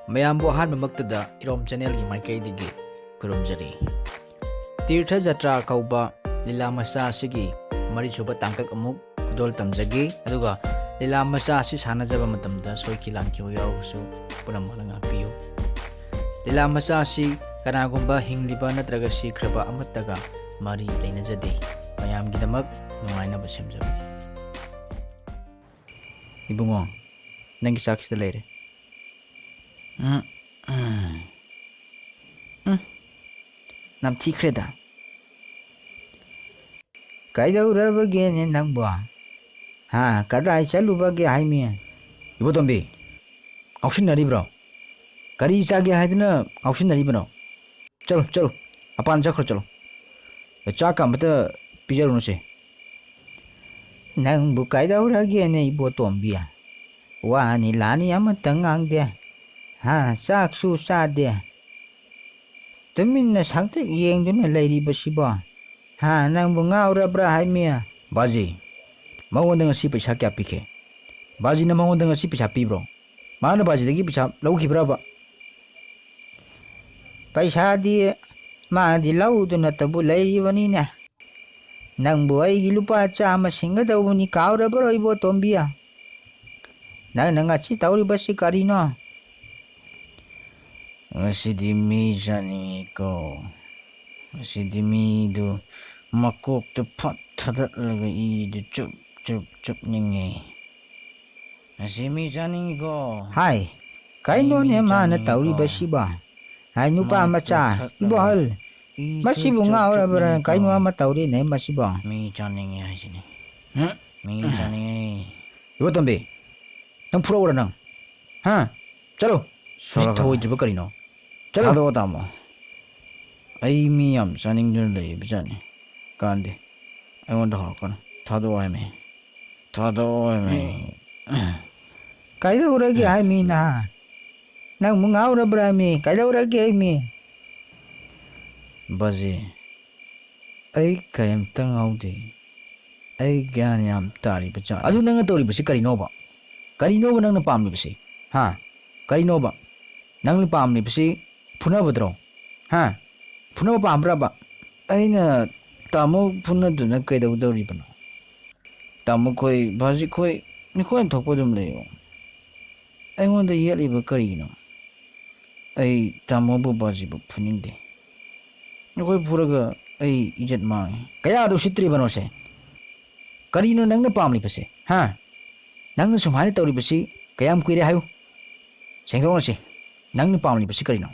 ꯃꯌꯥꯝꯕꯨ ꯑꯍꯥꯟꯕꯃꯛꯇꯗ ꯏꯔꯣꯝ ꯆꯦꯅꯦꯜꯒꯤ ꯃꯥꯏꯀꯩꯗꯒꯤ ꯈꯨꯔꯨꯝꯖꯔꯤ꯫ ꯇꯤꯔꯊ ꯖꯇ꯭ꯔꯥ ꯀꯧꯕ ꯂꯤꯂꯥ ꯃꯆꯥ ꯑꯁꯤꯒꯤ ꯃꯔꯤꯁꯨꯕ ꯇꯥꯡꯀꯛ ꯑꯃꯨꯛ ꯈꯨꯗꯣꯜ ꯇꯝꯖꯒꯦ, ꯑꯗꯨꯒ ꯂꯤꯂꯥ ꯃꯆꯥ ꯑꯁꯤ ꯁꯥꯟꯅꯖꯕ ꯃꯇꯝꯗ ꯁꯣꯏꯈꯤ ꯂꯥꯟꯈꯤꯕ ꯌꯥꯎꯔꯕꯁꯨ ꯄꯨꯝꯅꯃꯛꯅ ꯉꯥꯛꯄꯤꯌꯨ꯫ ꯂꯤꯂꯥ ꯃꯆꯥ ꯑꯁꯤ ꯀꯅꯥꯒꯨꯝꯕ ꯍꯤꯡꯂꯤꯕ ꯅꯠꯇ꯭ꯔꯒ ꯁꯤꯈ꯭ꯔꯕ ꯑꯃꯠꯇꯒ ꯃꯔꯤ ꯂꯩꯅꯖꯗꯦ, ꯃꯌꯥꯝꯒꯤꯗꯃꯛ ꯅꯨꯡꯉꯥꯏꯅꯕ ꯁꯦꯝꯖꯕꯅꯤ꯫ ꯏꯕꯨꯡꯉꯣ, ꯅꯪꯒꯤ ꯆꯥꯛꯁꯤꯗ ꯂꯩꯔꯦ꯫ ꯅꯝꯊꯤꯈ꯭ꯔꯦꯗ꯫ ꯀꯩꯗꯧꯔꯕꯒꯦꯅꯦ ꯅꯪꯕꯣ? ꯀꯗꯥꯏ ꯆꯠꯂꯨꯕꯒꯦ ꯍꯥꯏꯃꯤ? ꯏꯕꯣꯇꯣꯝꯕꯤ, ꯉꯥꯎꯁꯤꯟꯅꯔꯤꯕ꯭ꯔꯣ? ꯀꯔꯤ ꯆꯥꯒꯦ ꯍꯥꯏꯗꯅ ꯉꯥꯎꯁꯤꯟꯅꯔꯤꯕꯅꯣ? ꯆꯠꯂꯣ ꯆꯠꯂꯣ, ꯃꯄꯥꯟ ꯆꯠꯈ꯭ꯔꯣ ꯆꯠꯂꯣ꯫ ꯆꯥꯛꯀ ꯑꯃꯇ ꯄꯤꯖꯔꯨꯅꯨꯁꯦ꯫ ꯅꯪꯕꯨ ꯀꯩꯗꯧꯔꯒꯦꯅꯦ ꯏꯕꯣꯇꯣꯝꯕꯤ? ꯋꯥꯅꯤ ꯂꯥꯅꯤ ꯑꯃꯠꯇ ꯉꯥꯡꯗꯦ, ꯆꯥꯛꯁꯨ ꯆꯥꯗꯦ, ꯇꯨꯃꯤꯟꯅ ꯁꯪꯇ꯭ꯔꯤꯛ ꯌꯦꯡꯗꯨꯅ ꯂꯩꯔꯤꯕꯁꯤꯕꯣ? ꯅꯪꯕꯨ ꯉꯥꯎꯔꯕ꯭ꯔꯥ ꯍꯥꯏꯃꯤ? ꯕꯥꯖꯤ, ꯃꯉꯣꯟꯗ ꯉꯁꯤ ꯄꯩꯁꯥ ꯀꯌꯥ ꯄꯤꯒꯦ? ꯕꯥꯖꯤꯅ ꯃꯉꯣꯟꯗ ꯉꯁꯤ ꯄꯩꯁꯥ ꯄꯤꯕ꯭ꯔꯣ? ꯃꯥꯅ ꯕꯥꯖꯤꯗꯒꯤ ꯄꯩꯁా ꯂꯧꯈꯤꯕ꯭ꯔꯕ? ꯄꯩꯁꯥꯗꯤ ꯃꯥꯗꯤ ꯂꯧꯗꯨꯅꯇꯕꯨ ꯂꯩꯔꯤꯕꯅꯤꯅꯦ꯫ ꯅꯪꯕꯨ ꯑꯩꯒꯤ ꯂꯨꯄꯥ 100 ꯁꯤꯡꯒꯗꯧꯕꯅꯤ ꯀꯥꯎꯔꯕ꯭ꯔꯣ ꯏꯕꯣꯇꯣꯝꯕꯤ? ꯅꯪꯅ ꯉꯁꯤ ꯇꯧꯔꯤꯕꯁꯤ ꯀꯔꯤꯅꯣ? ꯉꯁꯤꯗꯤ ꯃꯤ ꯆꯥꯅꯤꯡꯉꯤꯀꯣ꯫ ꯉꯁꯤꯗꯤ ꯃꯤꯗꯨ ꯃꯀꯣꯛꯇ ꯐꯠ ꯊꯗꯠꯂꯒ ꯏꯗꯨ ꯆꯨꯞ ꯆꯨꯞ ꯆꯨꯞꯅꯤꯡꯉꯤ꯫ ꯉꯁꯤ ꯃꯤ ꯆꯥꯅꯤꯡꯉꯤꯀꯣ꯫ ꯑꯩ ꯃꯤ ꯀꯩꯅꯣꯅꯦ ꯃꯥꯅ ꯆꯥꯅꯤꯡꯉꯤꯀꯣ꯫ ꯇꯧꯔꯤꯕꯁꯤꯕꯣ? ꯅꯨꯄꯥ ꯃꯀꯣꯛ ꯃꯆꯥ, ꯊꯠꯂꯒ ꯏꯕꯣꯍꯜ, ꯏ ꯆꯨꯞ ꯃꯁꯤꯕꯨ ꯆꯨꯞ ꯉꯥꯎꯔꯕ꯭ꯔꯥ? ꯆꯨꯞꯅꯤꯡꯉꯤꯀꯣ꯫ ꯀꯩꯅꯣ ꯑꯃ ꯇꯧꯔꯤꯅꯦ ꯃꯁꯤꯕꯣ? ꯃꯤ ꯆꯥꯅꯤꯡꯉꯤ ꯍꯥꯏꯁꯤꯅꯤ꯫ ꯃꯤ ꯆꯥꯅꯤꯡꯉꯤ꯫ ꯏꯕꯣꯇꯣꯝꯕꯤ, ꯅꯪ ꯐꯨꯔꯛꯎꯔ ꯅꯪ? ꯆꯠꯂꯣ, ꯃꯁꯤ ꯊꯧꯑꯣꯏꯗ꯭ꯔꯤꯕ ꯀꯔꯤꯅꯣ? ꯆꯠꯂꯣ꯫ ꯊꯥꯗꯣꯛꯑꯣ ꯇꯥꯃꯣ, ꯑꯩ ꯃꯤ ꯌꯥꯝ ꯆꯥꯅꯤꯡꯗꯨꯅ ꯂꯩꯕꯖꯥꯠꯅꯤ꯫ ꯀꯥꯟꯗꯦ, ꯑꯩꯉꯣꯟꯗ ꯍꯧꯔꯛꯀꯅꯨ꯫ ꯊꯥꯗꯣꯛꯑꯣ ꯍꯥꯏꯃꯤ, ꯊꯥꯗꯣꯛꯑꯣ ꯍꯥꯏꯃꯤ꯫ ꯀꯩꯗꯧꯔꯒꯦ ꯍꯥꯏꯃꯤ ꯅꯪꯕꯨ ꯉꯥꯎꯔꯕ꯭ꯔꯥ ꯍꯥꯏꯃꯤ? ꯀꯩꯗꯧꯔꯒꯦ ꯍꯥꯏꯃꯤ? ꯕꯥꯖꯤ, ꯑꯩ ꯀꯔꯤꯝꯇ ꯉꯥꯎꯗꯦ꯫ ꯑꯩ ꯒ꯭ꯌꯥꯟ ꯌꯥꯝ ꯇꯥꯔꯤꯕꯖꯥꯠꯅꯤ꯫ ꯑꯗꯨ ꯅꯪꯅ ꯇꯧꯔꯤꯕꯁꯤ ꯀꯔꯤꯅꯣꯕ? ꯀꯔꯤꯅꯣꯕ ꯅꯪꯅ ꯄꯥꯝꯂꯤꯕꯁꯤ? ꯀꯔꯤꯅꯣꯕ? ꯅꯪꯅ ꯄꯥꯝꯂꯤꯕꯁꯤ ꯐꯨꯅꯕꯗ꯭ꯔꯣ? ꯐꯨꯅꯕ ꯄꯥꯝꯕ꯭ꯔꯕ? ꯑꯩꯅ ꯇꯥꯃꯣ ꯐꯨꯅꯗꯨꯅ ꯀꯩꯗꯧꯗꯧꯔꯤꯕꯅꯣ? ꯇꯥꯃꯣ ꯈꯣꯏ, ꯕꯥꯖꯤ ꯈꯣꯏ, ꯅꯈꯣꯏꯅ ꯊꯣꯛꯄ ꯑꯗꯨꯝ ꯂꯩꯌꯣ꯫ ꯑꯩꯉꯣꯟꯗ ꯌꯦꯠꯂꯤꯕ ꯀꯔꯤꯒꯤꯅꯣ? ꯑꯩ ꯇꯥꯃꯣꯕꯨ ꯕꯥꯖꯤꯕꯨ ꯐꯨꯅꯤꯡꯗꯦ꯫ ꯅꯈꯣꯏ ꯐꯨꯔꯒ ꯑꯩ ꯏꯖꯠ ꯃꯥꯡꯉꯤ꯫ ꯀꯌꯥꯗ ꯎꯁꯤꯠꯇ꯭ꯔꯤꯕꯅꯣꯁꯦ? ꯀꯔꯤꯅꯣ ꯅꯪꯅ ꯄꯥꯝꯂꯤꯕꯁꯦ? ꯅꯪꯅ ꯁꯨꯃꯥꯏꯅ ꯇꯧꯔꯤꯕꯁꯤ ꯀꯌꯥꯝ ꯀꯨꯏꯔꯦ ꯍꯥꯏꯌꯨ? ꯁꯦꯡꯗꯣꯛꯅꯁꯤ, ꯅꯪꯅ ꯄꯥꯝꯂꯤꯕꯁꯤ ꯀꯔꯤꯅꯣ?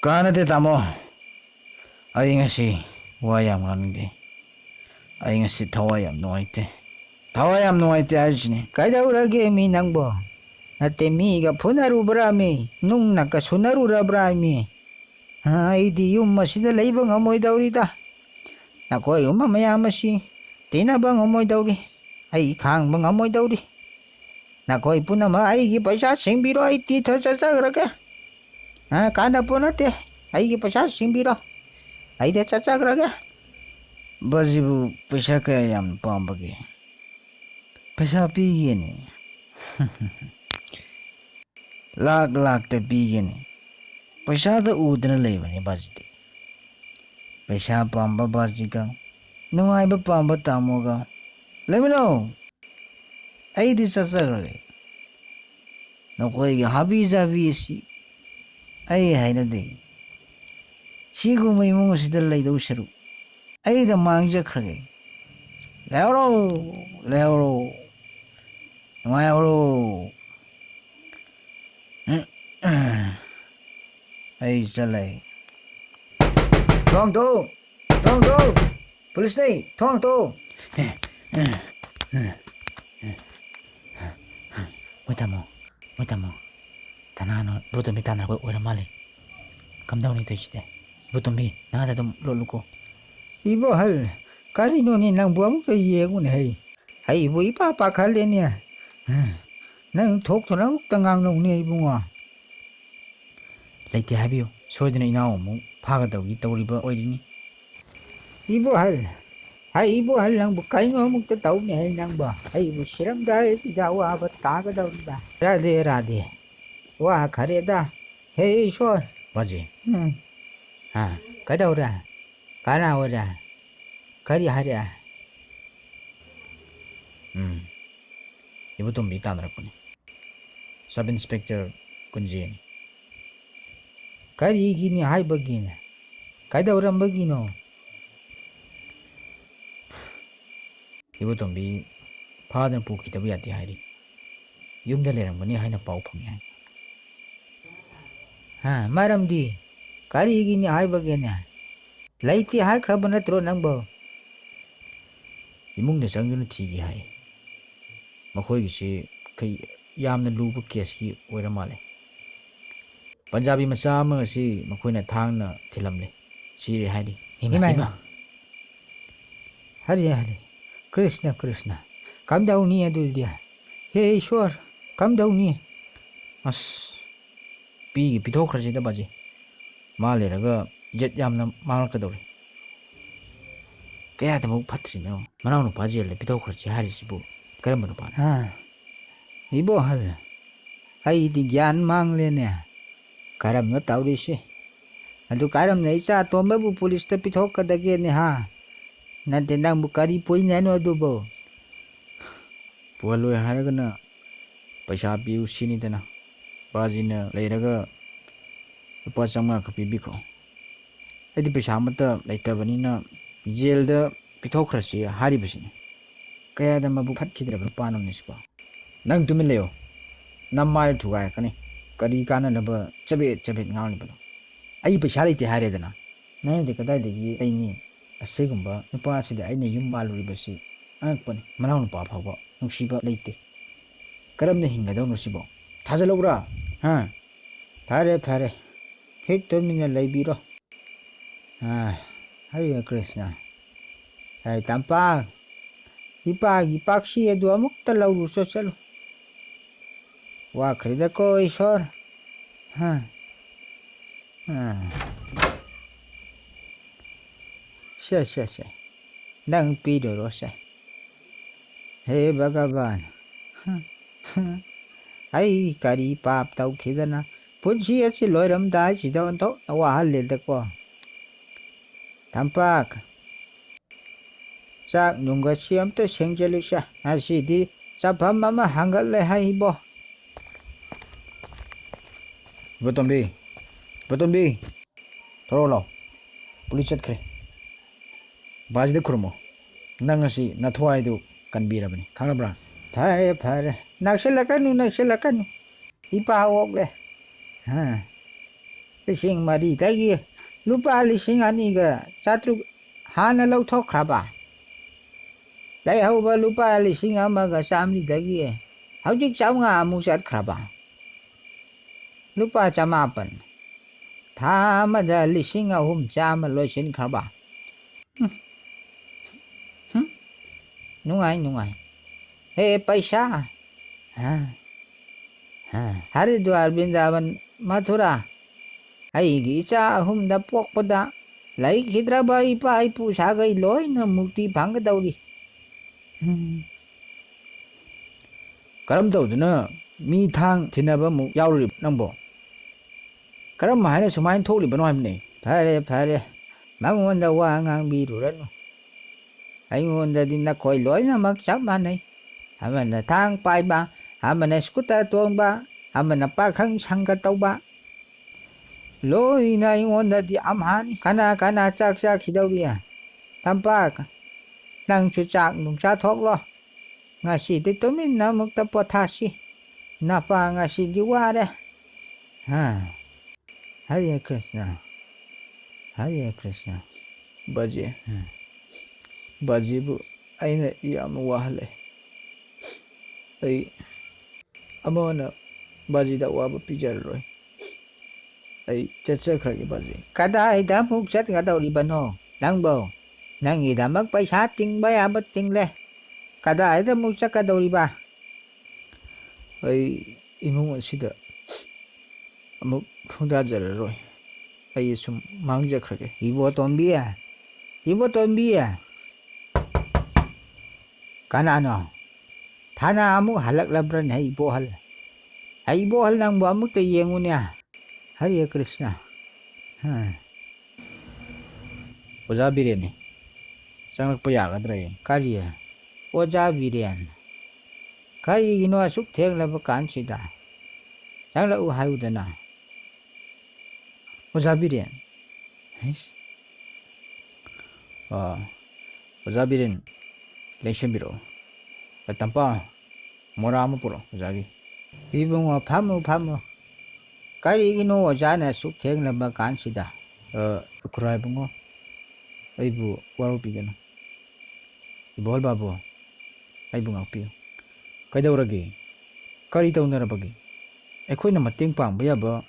ꯀꯥꯟꯅꯗꯦ ꯇꯥꯃꯣ, ꯑꯩ ꯉꯁꯤ ꯋꯥ ꯌꯥꯝ ꯉꯥꯡꯅꯤꯡꯗꯦ꯫ ꯑꯩ ꯉꯁꯤ ꯊꯋꯥꯏ ꯌꯥꯝ ꯅꯨꯡꯉꯥꯏꯇꯦ꯫ ꯊꯋꯥꯏ ꯌꯥꯝ ꯅꯨꯡꯉꯥꯏꯇꯦ ꯍꯥꯏꯁꯤꯅꯤ꯫ ꯀꯩꯗꯧꯔꯒꯦ ꯃꯤ ꯅꯪꯕꯣ? ꯅꯠꯇꯦ ꯃꯤꯒ ꯐꯨꯅꯔꯨꯕ꯭ꯔꯥ ꯃꯤ? ꯅꯨꯡꯅꯀ ꯁꯨꯅꯔꯨꯔꯕ꯭ꯔꯥ ꯃꯤ? ꯑꯩꯗꯤ ꯌꯨꯝ ꯑꯁꯤꯗ ꯂꯩꯕ ꯉꯝꯃꯣꯏꯗꯧꯔꯤꯗ꯫ ꯅꯈꯣꯏꯒꯨꯝꯕ ꯃꯌꯥꯝ ꯑꯁꯤ ꯇꯤꯟꯅꯕ ꯉꯝꯃꯣꯏꯗꯧꯔꯤ꯫ ꯑꯩ ꯈꯥꯡꯕ ꯉꯝꯃꯣꯏꯗꯧꯔꯤ꯫ ꯅꯈꯣꯏ ꯄꯨꯝꯅꯃꯛ ꯑꯩꯒꯤ ꯄꯩꯁꯥ ꯁꯤꯡꯕꯤꯔꯣ, ꯑꯩ ꯇꯤꯊ ꯆꯠꯆꯈ꯭ꯔꯒꯦ꯫ ꯀꯥꯟꯅꯄꯣꯠ ꯅꯠꯇꯦ, ꯑꯩꯒꯤ ꯄꯩꯁꯥ ꯁꯤꯡꯕꯤꯔꯣ, ꯑꯩꯗ ꯆꯠꯆꯈ꯭ꯔꯒꯦ꯫ ꯕꯥꯖꯤꯕꯨ ꯄꯩꯁꯥ ꯀꯌꯥ ꯌꯥꯝꯅ ꯄꯥꯝꯕꯒꯦ? ꯄꯩꯁꯥ ꯄꯤꯒꯦꯅꯦ꯫ ꯂꯥꯛ ꯂꯥꯛꯇ ꯄꯤꯒꯦꯅꯦ꯫ ꯄꯩꯁꯥꯗ ꯎꯗꯅ ꯂꯩꯕꯅꯦ ꯕꯥꯖꯤꯗꯤ꯫ ꯄꯩꯁꯥ ꯄꯥꯝꯕ ꯕꯥꯖꯤꯒ ꯅꯨꯡꯉꯥꯏꯕ ꯄꯥꯝꯕ ꯇꯥꯃꯣꯒ ꯂꯩꯃꯤꯟꯅꯧ꯫ ꯑꯩꯗꯤ ꯆꯠꯆꯈ꯭ꯔꯒꯦ꯫ ꯅꯈꯣꯏꯒꯤ ꯍꯥꯕꯤ ꯖꯥꯕꯤ ꯑꯁꯤ ꯑꯩ ꯍꯩꯅꯗꯦ꯫ ꯁꯤꯒꯨꯝꯕ ꯏꯃꯨꯡ ꯑꯁꯤꯗ ꯂꯩꯗꯧ ꯁꯔꯨꯛ ꯑꯩꯗ ꯃꯥꯡꯖꯈ꯭ꯔꯒꯦ꯫ ꯂꯩꯍꯧꯔꯣ, ꯂꯩꯍꯧꯔꯣ, ꯅꯨꯡꯉꯥꯏꯍꯧꯔꯣ꯫ ꯑꯩ ꯆꯠꯂꯦ꯫ ꯊꯣꯡ ꯍꯥꯡꯇꯣꯛꯎ, ꯊꯣꯡ ꯍꯥꯡꯇꯣꯛꯎ, ꯄꯨꯂꯤꯁꯅꯤ, ꯊꯣꯡ ꯍꯥꯡꯇꯣꯛꯎ꯫ ꯃꯣꯏ ꯇꯥꯃꯣ, ꯀꯅꯥꯅꯣ? ꯏꯕꯣꯇꯣꯝꯕꯤ ꯇꯥꯟꯅꯔꯛꯄ ꯑꯣꯏꯔ ꯃꯥꯜꯂꯦ꯫ ꯀꯝꯗꯧꯅꯤ ꯇꯧꯔꯤꯁꯤꯗꯤ? ꯏꯕꯣꯇꯣꯝꯕꯤ, ꯅꯪ ꯑꯗꯨꯝ ꯂꯣꯠꯂꯨꯀꯣ꯫ ꯏꯕꯣꯍꯜ, ꯀꯔꯤꯅꯣꯅꯦ ꯅꯪꯕꯨ ꯑꯃꯨꯛꯇ ꯌꯦꯡꯉꯨꯅꯦ ꯍꯩ? ꯑꯩꯕꯨ ꯏꯄꯥ ꯄꯥꯈꯠꯂꯦꯅꯦ꯫ ꯅꯪ ꯊꯣꯛꯇꯨꯅ ꯑꯃꯨꯛꯇ ꯉꯥꯡꯅꯧꯅꯦ ꯏꯕꯨꯡꯉꯣ꯫ ꯂꯩꯇꯦ ꯍꯥꯏꯕꯤꯌꯨ, ꯁꯣꯏꯗꯅ ꯏꯅꯥꯎ ꯑꯃꯨꯛ ꯐꯥꯒꯗꯧꯒꯤ ꯇꯧꯔꯤꯕ ꯑꯣꯏꯔꯤꯅꯤ꯫ ꯏꯕꯣꯍꯜ, ꯏꯕꯣꯍꯜ, ꯅꯪꯕꯨ ꯀꯩꯅꯣ ꯑꯃꯨꯛꯇ ꯇꯧꯅꯦ ꯍꯩ ꯅꯪꯕꯨ? ꯑꯩꯕꯨ ꯁꯤꯔꯝꯗꯥꯏꯁꯤꯗ ꯑꯋꯥꯕ ꯇꯥꯒꯗꯧꯔꯤꯕ? ꯔꯥꯙꯦ ꯔꯥꯙꯦ꯫ 와 가래다. 헤이 쇼. 바지 가다오라. 가나오라. 가리 하랴. 이부터 따느라보니 서브 인스펙터 군지니 가리 이기니 하이버기니. 가다오라 먹이노. 이부터 파దన ꯄꯨꯈꯤꯗꯕ ꯌꯥꯗꯦ ꯍꯥꯏꯔꯤ ꯌꯨꯝꯗ ꯂꯩꯔꯝꯒꯅꯤ ꯍꯥꯏꯅ ꯄꯥꯎ ꯐꯪꯉꯤ ꯍꯥꯏ 마람디. 가리 이기니 하이버기니. 라이티 하이크라브 나트로 낭보. 이몽ꯗ ꯆꯪꯗꯨꯅ ꯊꯤꯒꯦ ꯍꯥꯏ ꯃꯈꯣꯏꯒꯤꯁꯤ ꯌꯥꯝꯅ ꯂꯨꯕ ꯀꯦꯁꯀꯤ ꯑꯣꯏꯔ ꯃꯥꯜꯂꯦ ꯄꯟꯖꯥꯕꯤ ꯃꯆꯥ ꯑꯃ ꯉꯁꯤ ꯃꯈꯣꯏꯅ ꯊꯥꯡꯅ ꯊꯤꯜꯂꯝꯂꯦ ꯁꯤꯔꯦ ꯍꯥꯏꯔꯤ 이마. 하리 하리. 크리스나 크리스나. 감다우니 애들디야. 헤이 쇼. 감다우니. ꯑꯁ ꯄꯤꯊꯣꯛꯈ꯭ꯔꯁꯤꯗ ꯕꯥꯖꯤ ꯃꯥ ꯂꯩꯔꯒ ꯏꯖꯠ ꯌꯥꯝꯅ ꯃꯥꯡꯂꯛꯀꯗꯧꯔꯤ ꯀꯌꯥꯗꯃꯨꯛ ꯐꯠꯇ꯭ꯔꯤꯅꯣ ꯃꯅꯥꯎ ꯅꯨꯄꯥ ꯖꯦꯜꯗ ꯄꯤꯊꯣꯛꯈ꯭ꯔꯁꯤ ꯍꯥꯏꯔꯤꯁꯤꯕꯨ ꯀꯔꯝꯕ ꯅꯨꯄꯥꯅꯣ 이보 할. 아이디 ଜ୍ଞාન માંગલેને. 가람노 따우리시. 아주 가람네 이자 돈바부 폴리스터 피토카다게네 하. 난데 낭부 까리 보이냐노 두보. ꯄꯨꯍꯜꯂꯣꯏ ꯍꯥꯏꯔꯒꯅ ꯄꯩꯁꯥ ꯄꯤꯌꯨ ꯁꯤꯅꯤꯗꯅ ꯕꯥꯖꯤꯅ ꯂꯩꯔꯒ ꯂꯨꯄꯥ 500 ꯈꯛ ꯄꯤꯕꯤꯈ꯭ꯔꯣ ꯑꯩꯗꯤ ꯄꯩꯁꯥ ꯑꯃꯠꯇ ꯂꯩꯇꯕꯅꯤꯅ ꯖꯦꯜꯗ ꯄꯤꯊꯣꯛꯈ꯭ꯔꯁꯤ ꯍꯥꯏꯔꯤꯕꯁꯤꯅꯤ ꯀꯌꯥꯗ ꯃꯕꯨꯛ ꯐꯠꯈꯤꯗ꯭ꯔꯕ ꯅꯨꯄꯥꯅꯣꯅꯦ ꯁꯤꯕꯣ ꯅꯪ ꯇꯨꯃꯤꯟ ꯂꯩꯌꯣ ꯅꯃꯥꯏ ꯊꯨꯒꯥꯏꯔꯛꯀꯅꯤ ꯀꯔꯤ ꯀꯥꯟꯅꯅꯕ ꯆꯕꯦꯠ ꯉꯥꯡꯂꯤꯕꯅꯣ ꯑꯩ ꯄꯩꯁꯥ ꯂꯩꯇꯦ ꯍꯥꯏꯔꯦꯗꯅ 나한테 그다이기 ꯑꯩꯅꯤ ꯑꯁꯤꯒꯨꯝꯕ ꯅꯨꯄꯥꯁꯤꯗ ꯑꯩꯅ ꯌꯨꯝ ꯄꯥꯜꯂꯨꯔꯤꯕꯁꯤ ꯑꯉꯛꯄꯅꯤ ꯃꯅꯥꯎ ꯅꯨꯄꯥ ꯐꯥꯎꯕ ꯅꯨꯡꯁꯤꯕ ꯂꯩꯇꯦ ꯀꯔꯝꯅ ꯍꯤꯡꯒꯗꯧꯅꯣ ꯁꯤꯕꯣ ꯊꯥꯖꯜꯂꯧꯕ꯭ꯔꯥ 파레. 헥토미나 레이비로. 하리야 크리스나. 아이 땀빡. 이빡이 빡시에도 아무것도 라우루 쏘살로. 와 그래다 거이 쇼. 샤. 낭 삐로로샤. हे भगवान. 아이 까리 밥 타우키다나. 본시에치 로이람다 지다원토 와할레다고. 담박. 짝 누가 시험도 생절루샤. 아시디 잡함마마 한갈래 하이보. ꯕꯇꯣꯝꯕꯤ ꯊꯣꯔꯛꯑꯣ ꯂꯥꯎ ꯄꯨꯂꯤꯁ ꯆꯠꯈ꯭ꯔꯦ ꯕꯥꯖꯤꯗ ꯈꯨꯔꯨꯝꯃꯣ ꯅꯪ ꯉꯁꯤ ꯅꯊꯋꯥꯏꯗꯨ ꯀꯟꯕꯤꯔꯕꯅꯤ ꯈꯪꯂꯕ꯭ꯔꯥ 파레. 낚실라카누. 이빠 오래. 리싱 마리 다기 루파 리싱 아니가 자트루 하나 럭톡크라바. 라이하우바 루파 리싱 아마가 쌈리 다기에 하우직 짜웅아 무샷 크라바. 루파 자마pan. 다마다 리싱 아훔 자마 로신 크라바. नुंगाई. हे पैसा. हरिद्वार वृंदावन मथुरा ꯑꯩꯒꯤ ꯏꯆꯥ ꯑꯍꯨꯝꯗ ꯄꯣꯛꯄꯗ ꯂꯩꯈꯤꯗ꯭ꯔꯕ ꯏꯄꯥ ꯏꯄꯨ ꯁꯥꯒꯩ ꯂꯣꯏꯅ ꯃꯨꯛꯇꯤ ꯐꯪꯒꯗꯧꯔꯤ ꯀꯔꯝ ꯇꯧꯗꯨꯅ ꯃꯤ ꯊꯥꯡ ꯊꯤꯟꯅꯕ ꯑꯃꯨꯛ ꯌꯥꯎꯔꯤꯕ ꯅꯪꯕꯣ ꯀꯔꯝ ꯍꯥꯏꯅ ꯁꯨꯃꯥꯏꯅ ꯊꯣꯛꯂꯤꯕꯅꯣ ꯍꯥꯏꯕꯅꯤ ꯐꯔꯦ ꯃꯉꯣꯟꯗ ꯋꯥ ꯉꯥꯡꯕꯤꯔꯨꯔꯅꯨ ꯑꯩꯉꯣꯟꯗꯗꯤ ꯅꯈꯣꯏ ꯂꯣꯏꯅꯃꯛ ꯆꯞ ꯃꯥꯟꯅꯩ ꯑꯃꯅ ꯊꯥꯡ ꯄꯥꯏꯕ ꯑꯃꯅ ꯁ꯭ꯀꯨꯇꯔ ꯇꯣꯡꯕ ꯑꯃꯅ ꯄꯥꯈꯪ ꯁꯪꯒ ꯇꯧꯕ ꯂꯣꯏꯅ ꯑꯩꯉꯣꯟꯗꯗꯤ ꯑꯝꯍꯥꯅꯤ ꯀꯅꯥ ꯆꯥꯛ ꯆꯥꯈꯤꯗꯧꯔꯤ ꯇꯝꯄꯥꯛ ꯅꯪꯁꯨ ꯆꯥꯛ ꯅꯨꯡ ꯆꯥꯊꯣꯛꯂꯣ ꯉꯁꯤꯗꯤ ꯇꯨꯃꯤꯟꯅ ꯑꯃꯨꯛꯇ ꯄꯣꯊꯥꯁꯤ ꯅꯄꯥ ꯉꯁꯤꯗꯤ ꯋꯥꯔꯦ ꯍꯔꯦ ꯀ꯭ꯔꯤꯁꯅ ꯕꯥꯖꯤꯕꯨ ꯑꯩꯅ ꯌꯥꯝꯅ ꯋꯥꯍꯜꯂꯦ ꯑꯩ ꯑꯃꯨꯛ ꯍꯟꯅ ꯕꯥꯖꯤꯗ ꯑꯋꯥꯕ ꯄꯤꯖꯔꯔꯣꯏ ꯑꯩ ꯆꯠꯆꯈ꯭ꯔꯒꯦ ꯕꯥꯖꯤ ꯀꯗꯥꯏꯗ ꯑꯃꯨꯛ ꯆꯠꯀꯗꯧꯔꯤꯕꯅꯣ ꯅꯪꯕꯣ ꯅꯪꯒꯤꯗꯃꯛ ꯄꯩꯁꯥ ꯇꯤꯡꯕ ꯌꯥꯕ ꯇꯤꯡꯂꯦ ꯀꯗꯥꯏꯗ ꯑꯃꯨꯛ ꯆꯠꯀꯗꯧꯔꯤꯕ ꯑꯩ ꯏꯃꯨꯡ ꯑꯁꯤꯗ ꯑꯃꯨꯛ ꯈꯣꯡꯗꯥꯖꯔꯔꯣꯏ ꯑꯩ ꯁꯨꯝ ꯃꯥꯡꯖꯈ꯭ꯔꯒꯦ 이보 tombi ꯀꯅꯥꯅꯣ ꯊꯥꯅ ꯑꯃꯨꯛ ꯍꯜꯂꯛꯂꯕ꯭ꯔꯅꯦ ꯏꯕꯣꯍꯜ ibohal nang bu amuk te yengunya. Hare Krishna. Oza Biren changlakpa yagadra ye Kari Oja Biren. Kari gino asuk theng laba kansida. Changla u hayudana. Oza Biren Oza Biren lengsembiro tampa mora ama puro ozagi Ibungo pamu. Kari gino ojana asuk theng laba kansida. kurai bungo aibu waro pigano ibol babo aibu ngakpiyo kaidawrage kari taunarabage ꯑꯩꯈꯣꯏꯅ ꯃꯇꯦꯡ ꯄꯥꯡꯕ ꯌꯥꯕ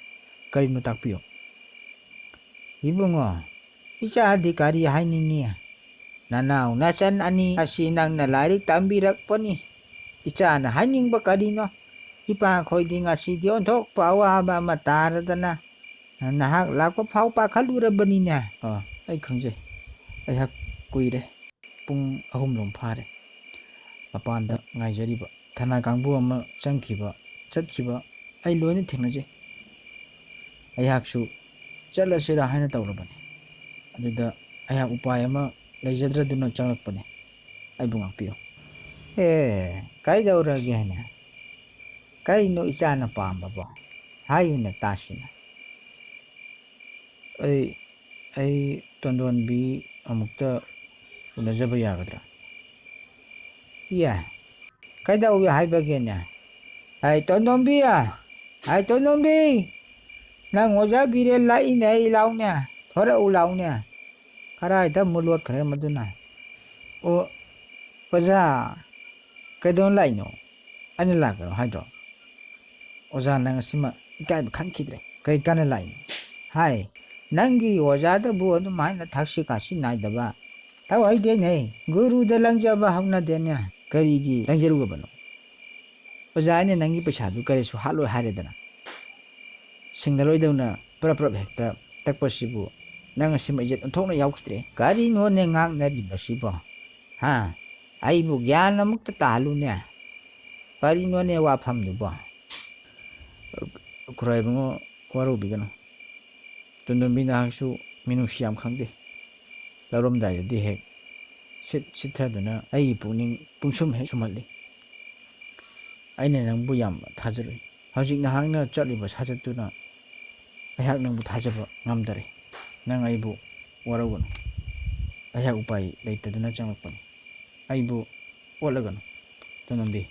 ꯀꯔꯤꯅꯣ ꯇꯥꯛꯄꯤꯌꯨ Ibungo, ichadi kari hainini. Nanaw nasan ani asi nang nalarik tambirakpani. Icha na haining ba karino? Ipa koy di nga si diyon tok pawa ba mataradana. Nahak lakpa pau pa kalurabani niya. ꯑꯩ ꯈꯪꯖꯩ ꯑꯩꯍꯥꯛ ꯀꯨꯏꯔꯦ ꯄꯨꯡ 3ꯔꯣꯝ ꯐꯥꯔꯦ ꯃꯄꯥꯟꯗ ꯉꯥꯏꯖꯔꯤꯕ ꯊꯅꯥ ꯀꯥꯡꯕꯨ ꯑꯃ ꯆꯠꯈꯤꯕ ꯑꯩ ꯂꯣꯏꯅ ꯊꯦꯡꯅꯖꯩ ꯑꯩꯍꯥꯛꯁꯨ ꯆꯠꯂꯁꯤꯔꯥ ꯍꯥꯏꯅ ꯇꯧꯔꯕꯅꯤ ꯑꯗꯨꯗ ꯑꯩꯍꯥꯛ ꯎꯄꯥꯏ ꯑꯃ ꯂꯩꯖꯗ꯭ꯔꯗꯨꯅ ꯆꯪꯂꯛꯄꯅꯤ ꯑꯩꯕꯨ ꯉꯥꯛꯄꯤꯌꯨ Kaidawrage hana. Kaino icha na pambabo. Hayuna tasina. ꯑꯩ ꯇꯣꯟꯗꯣꯟꯕꯤ ꯑꯃꯨꯛꯇ ꯎꯅꯖꯕ ꯌꯥꯒꯗ꯭ꯔꯥ Iya. Kaidawi haibagena. Ay tonombi ya. Ay tonombi. Nang oja birel la ina ilaw niya. Thora ulaw niya. Karay ta mulwat kare maduna. O oja kaidon la ino. Ano lagaro haidro. ꯑꯣꯖꯥ ꯅꯪ ꯑꯁꯤꯃ ꯏꯀꯥꯏꯕ ꯈꯪꯈꯤꯗ꯭ꯔꯦ ꯀꯩ ꯀꯥꯟꯅ ꯂꯥꯛꯏꯅꯣ Hai. Nangi oja da bu adu maina thaksi kasi naidaba. Taw ay dene. Guru da langjaba hawna denya. ꯀꯔꯤꯒꯤ ꯂꯪꯖꯔꯨꯒꯕꯅꯣ ꯑꯣꯖꯥ ꯑꯩꯅ ꯅꯪꯒꯤ ꯄꯩꯁꯥꯗꯨ ꯀꯔꯤꯁꯨ ꯍꯥꯠꯂꯣꯏ ꯍꯥꯏꯔꯦꯗꯅ ꯁꯤꯡꯅꯔꯣꯏꯗꯧꯅ ꯄ꯭ꯔꯞ ꯍꯦꯛꯇ ꯇꯛꯄꯁꯤꯕꯨ ꯅꯪ ꯑꯁꯤꯃ ꯏꯖꯠ ꯑꯣꯟꯊꯣꯛꯅ ꯌꯥꯎꯈꯤꯗ꯭ꯔꯦ Karino ne ngangnaribasibo. Ha. Aibu gyana mukta talunya. Karino ne wafamdubo. ꯈꯨꯔꯥꯏꯕꯨꯡꯉꯣ ꯋꯥꯔꯧꯕꯤꯒꯅꯨ ꯇꯣꯟꯗꯣꯟꯕꯤ ꯅꯍꯥꯛꯁꯨ ꯃꯤꯅꯨꯡꯁꯤ ꯌꯥꯝ ꯈꯪꯗꯦ ꯂꯧꯔꯝꯗꯥꯏꯗꯗꯤ ꯍꯦꯛ ꯁꯤꯠꯊꯗꯨꯅ ꯑꯩꯒꯤ ꯄꯨꯛꯅꯤꯡ ꯄꯨꯡꯁꯨꯝ ꯍꯦꯛ ꯁꯨꯝꯍꯠꯂꯤ ꯑꯩꯅ ꯅꯪꯕꯨ ꯌꯥꯝ ꯊꯥꯖꯔꯨꯏ ꯍꯧꯖꯤꯛ ꯅꯍꯥꯛꯅ ꯆꯠꯂꯤꯕ ꯁꯥꯖꯠꯇꯨꯅ ꯑꯩꯍꯥꯛ ꯅꯪꯕꯨ ꯊꯥꯖꯕ ꯉꯝꯗꯔꯦ ꯅꯪ ꯑꯩꯕꯨ ꯋꯥꯔꯧꯒꯅꯨ ꯑꯩꯍꯥꯛ ꯎꯄꯥꯏ ꯂꯩꯇꯗꯨꯅ ꯆꯪꯂꯛꯄꯅꯤ ꯑꯩꯕꯨ ꯑꯣꯠꯂꯒꯅꯨ ꯇꯣꯟꯗꯣꯟꯕꯤ